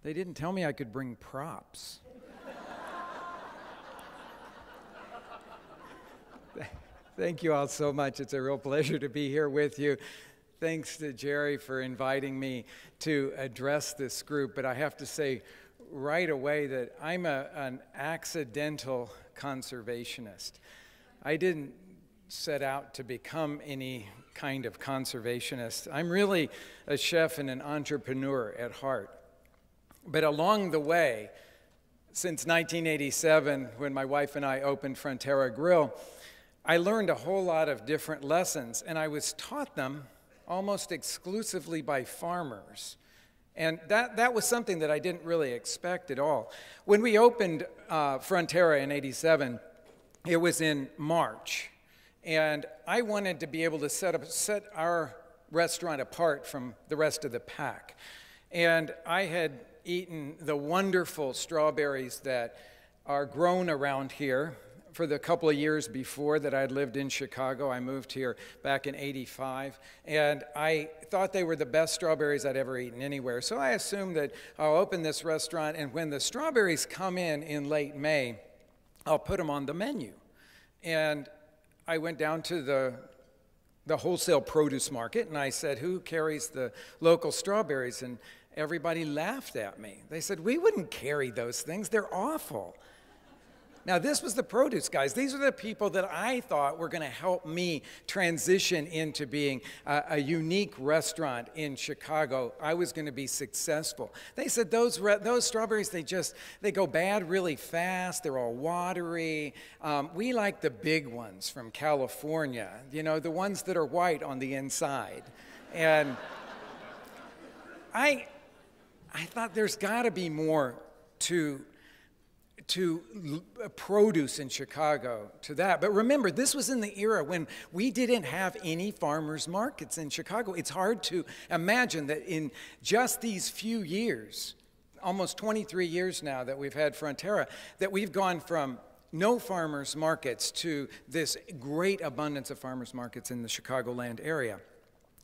They didn't tell me I could bring props. Thank you all so much. It's a real pleasure to be here with you. Thanks to Jerry for inviting me to address this group. But I have to say right away that I'm an accidental conservationist. I didn't set out to become any kind of conservationist. I'm really a chef and an entrepreneur at heart. But along the way, since 1987, when my wife and I opened Frontera Grill, I learned a whole lot of different lessons, and I was taught them almost exclusively by farmers. And that was something that I didn't really expect at all. When we opened Frontera in 87, it was in March, and I wanted to be able to set our restaurant apart from the rest of the pack. And I had eaten the wonderful strawberries that are grown around here for the couple of years before that I'd lived in Chicago. I moved here back in '85, and I thought they were the best strawberries I'd ever eaten anywhere. So I assumed that I'll open this restaurant, and when the strawberries come in late May, I'll put them on the menu. And I went down to the wholesale produce market, and I said, who carries the local strawberries? And everybody laughed at me. They said, we wouldn't carry those things. They're awful. Now, this was the produce guys. These are the people that I thought were going to help me transition into being a unique restaurant in Chicago. I was going to be successful. They said those strawberries, they go bad really fast. They're all watery. We like the big ones from California, you know, the ones that are white on the inside. And I thought there's got to be more to produce in Chicago, to that. But remember, this was in the era when we didn't have any farmers markets in Chicago. It's hard to imagine that in just these few years, almost 23 years now that we've had Frontera, that we've gone from no farmers markets to this great abundance of farmers markets in the Chicagoland area.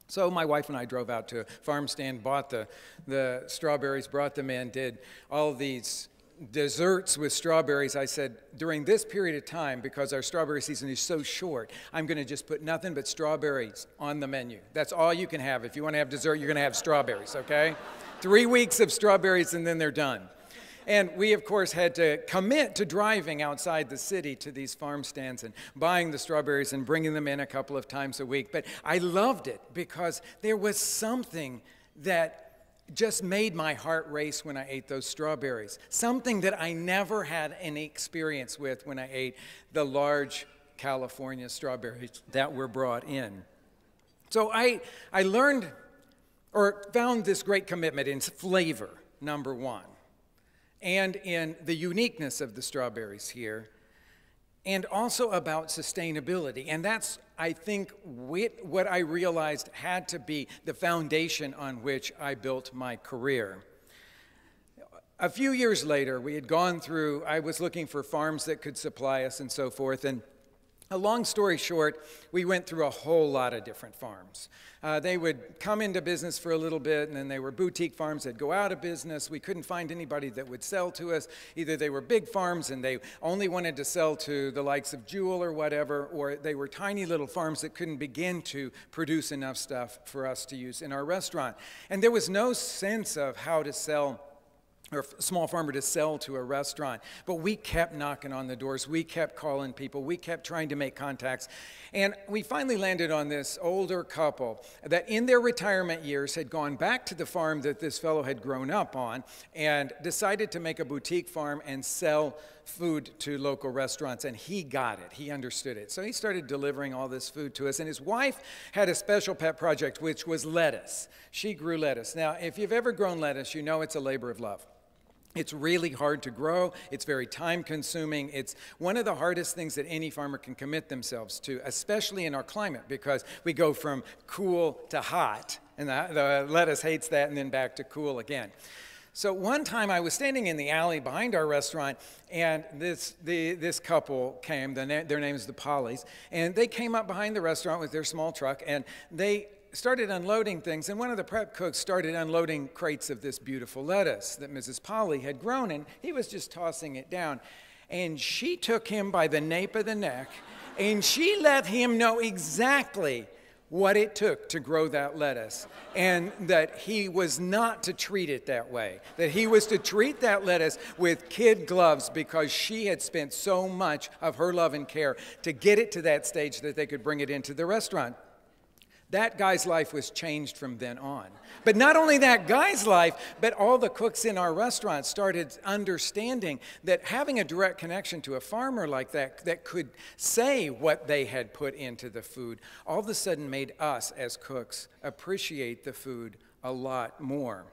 So my wife and I drove out to a farm stand, bought the strawberries, brought them in, did all these desserts with strawberries. I said, during this period of time, because our strawberry season is so short, I'm going to just put nothing but strawberries on the menu. That's all you can have. If you want to have dessert, you're going to have strawberries, okay? 3 weeks of strawberries, and then they're done. And we, of course, had to commit to driving outside the city to these farm stands and buying the strawberries and bringing them in a couple of times a week. But I loved it because there was something that just made my heart race when I ate those strawberries. Something that I never had any experience with when I ate the large California strawberries that were brought in. So I learned or found this great commitment in flavor, number one, and in the uniqueness of the strawberries here, and also about sustainability. And that's, I think, what I realized had to be the foundation on which I built my career. A few years later, we had gone through, I was looking for farms that could supply us and so forth, and a long story short, we went through a whole lot of different farms. They would come into business for a little bit, and then they were boutique farms that go out of business. We couldn't find anybody that would sell to us. Either they were big farms and they only wanted to sell to the likes of Jewel or whatever, or they were tiny little farms that couldn't begin to produce enough stuff for us to use in our restaurant. And there was no sense of how to sell, or a small farmer to sell to a restaurant. But we kept knocking on the doors. We kept calling people. We kept trying to make contacts. And we finally landed on this older couple that in their retirement years had gone back to the farm that this fellow had grown up on and decided to make a boutique farm and sell food to local restaurants. And he got it. He understood it. So he started delivering all this food to us. And his wife had a special pet project, which was lettuce. She grew lettuce. Now, if you've ever grown lettuce, you know it's a labor of love. It's really hard to grow. It's very time-consuming. It's one of the hardest things that any farmer can commit themselves to, especially in our climate, because we go from cool to hot, and the lettuce hates that, and then back to cool again. So one time I was standing in the alley behind our restaurant, and this couple came. Their name is the Pollys, and they came up behind the restaurant with their small truck, and they started unloading things, and one of the prep cooks started unloading crates of this beautiful lettuce that Mrs. Polly had grown, and he was just tossing it down. And she took him by the nape of the neck, and she let him know exactly what it took to grow that lettuce, and that he was not to treat it that way, that he was to treat that lettuce with kid gloves because she had spent so much of her love and care to get it to that stage that they could bring it into the restaurant. That guy's life was changed from then on. But not only that guy's life, but all the cooks in our restaurant started understanding that having a direct connection to a farmer like that could say what they had put into the food, all of a sudden made us as cooks appreciate the food a lot more.